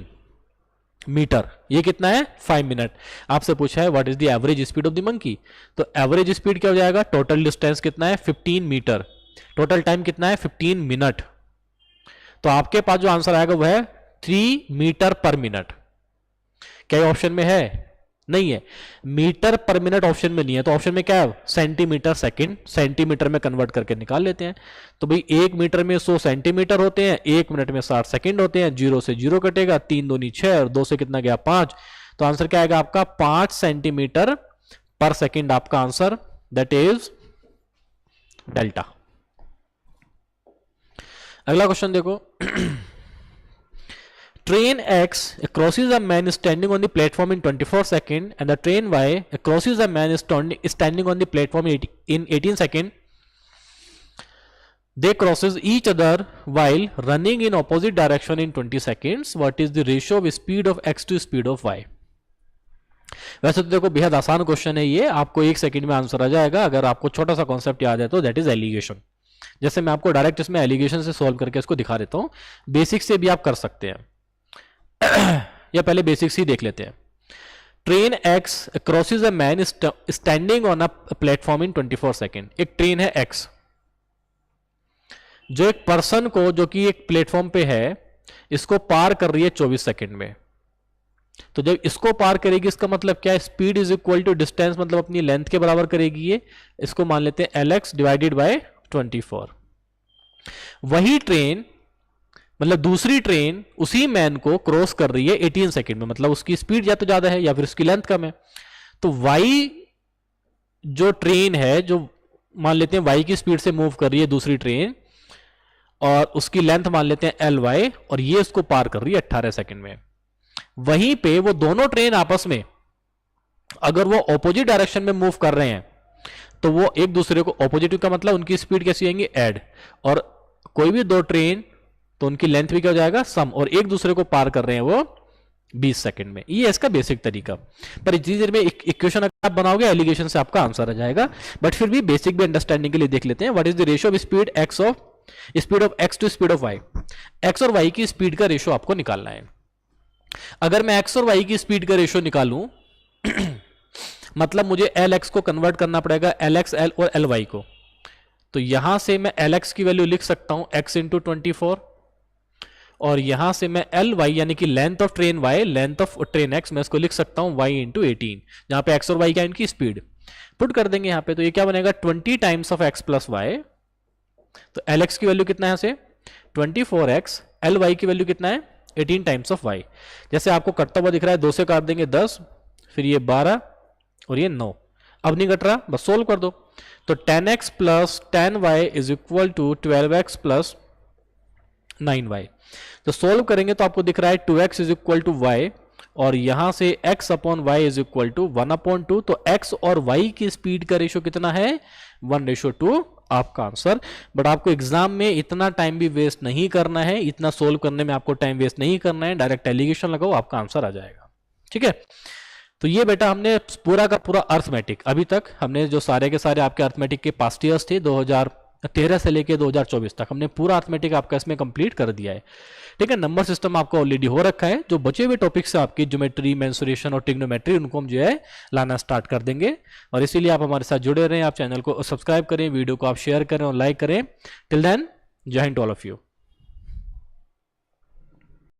मीटर, ये कितना है 5 मिनट। आपसे पूछा है what is the average speed of the monkey, तो एवरेज स्पीड क्या हो जाएगा, टोटल डिस्टेंस कितना है 15 मीटर, टोटल टाइम कितना है 15 मिनट। तो आपके पास जो आंसर आएगा वह है 3 मीटर पर मिनट। क्या ऑप्शन में है, नहीं है। मीटर पर मिनट ऑप्शन में नहीं है, तो ऑप्शन में क्या है सेंटीमीटर सेकंड, सेंटीमीटर में कन्वर्ट करके निकाल लेते हैं। तो भाई 1 मीटर में 100 सेंटीमीटर होते हैं, 1 मिनट में 60 सेकंड होते हैं, 0 से 0 कटेगा, 3 दूनी 6 और 2 से कितना गया 5, तो आंसर क्या आएगा आपका 5 सेंटीमीटर पर सेकंड आपका आंसर, दैट इज डेल्टा। अगला क्वेश्चन देखो train X crosses a man standing on the platform in 24 seconds, and the train Y crosses a man standing on the platform in 18 seconds. They crosses each other while running in opposite direction in 20 seconds. What is the ratio of speed of X to speed of Y? वैसे तो देखो बेहद आसान question है ये, आपको 1 second में answer आ जाएगा अगर आपको छोटा सा कॉन्सेप्ट याद है तो, दैट इज एलिगेशन। जैसे मैं आपको डायरेक्ट इसमें एलिगेशन से सॉल्व करके इसको दिखा देता हूं, बेसिक से भी आप कर सकते हैं या पहले बेसिक्स ही देख लेते हैं। Train x crosses a man standing on a platform in 24 second. एक ट्रेन है एक्स जो एक पर्सन को, जो कि एक प्लेटफॉर्म पे है, इसको पार कर रही है 24 सेकेंड में। तो जब इसको पार करेगी इसका मतलब क्या है, speed is equal to distance, मतलब अपनी लेंथ के बराबर करेगी ये। इसको मान लेते हैं LX डिवाइडेड बाय 24। वही ट्रेन, मतलब दूसरी ट्रेन उसी मैन को क्रॉस कर रही है 18 सेकंड में, मतलब उसकी स्पीड या तो ज्यादा है या फिर उसकी लेंथ कम है। तो वाई जो ट्रेन है, जो मान लेते हैं वाई की स्पीड से मूव कर रही है दूसरी ट्रेन, और उसकी लेंथ मान लेते हैं LY, और ये उसको पार कर रही है 18 सेकंड में। वहीं पे वो दोनों ट्रेन आपस में अगर वो ऑपोजिट डायरेक्शन में मूव कर रहे हैं तो वो एक दूसरे को, ऑपोजिट का मतलब उनकी स्पीड कैसी होंगी, ऐड, और कोई भी दो ट्रेन तो उनकी लेंथ भी क्या हो जाएगा, सम, और एक दूसरे को पार कर रहे हैं वो 20 सेकंड में। ये इसका बेसिक तरीका। पर इतनी देर में इक्वेशन अगर आप बनाओगे एलिगेशन से आपका आंसर आ जाएगा, बट फिर भी बेसिक भी अंडरस्टैंडिंग के लिए देख लेते हैं। What is the ratio of speed X to speed of Y. X और वाई की स्पीड का रेशियो आपको निकालना है। अगर मैं एक्स और वाई की स्पीड का रेशियो निकालूं मतलब मुझे LX को कन्वर्ट करना पड़ेगा LX L और LY को। तो यहां से मैं LX की वैल्यू लिख सकता हूं x इंटू 24, और यहां से मैं LY यानी कि length of train Y, length of train X, मैं इसको लिख सकता हूं y इंटू 18, जहां पे x और y क्या इनकी स्पीड पुट कर देंगे यहां पे। तो ये क्या बनेगा 20 times of x plus Y. तो LX की वैल्यू कितना है, यहां से 24x, LY की वैल्यू कितना है 18 टाइम्स ऑफ y। जैसे आपको कटता हुआ दिख रहा है, 2 से काट देंगे 10, फिर ये 12 और ये 9। अब नहीं कट रहा, बस सोल्व कर दो। तो 10x plus 10y is equal to 12x plus 9y। तो सोल्व करेंगे तो आपको दिख रहा है 2x is equal to y, और यहां से x upon y is equal to 1/2। तो x और y की स्पीड का रेशियो कितना है, 1:2 आपका आंसर। बट आपको एग्जाम में इतना टाइम भी वेस्ट नहीं करना है, इतना सोल्व करने में आपको टाइम वेस्ट नहीं करना है, डायरेक्ट एलिगेशन लगाओ, आपका आंसर आ जाएगा। ठीक है, तो ये बेटा हमने पूरा का पूरा अर्थमेटिक, अभी तक हमने जो सारे के सारे आपके अर्थमेटिक के पास्ट ईयर्स थे 2013 से लेके 2024 तक, हमने पूरा अर्थमेटिक आपका इसमें कंप्लीट कर दिया है। ठीक है, नंबर सिस्टम आपका ऑलरेडी हो रखा है। जो बचे हुए टॉपिक्स है आपकी ज्योमेट्री, मेंसुरेशन और ट्रिग्नोमेट्री, उनको हम जो है लाना स्टार्ट कर देंगे। और इसीलिए आप हमारे साथ जुड़े रहें, आप चैनल को सब्सक्राइब करें, वीडियो को आप शेयर करें और लाइक करें। टिल देन, जय हिंद टू ऑल ऑफ यू।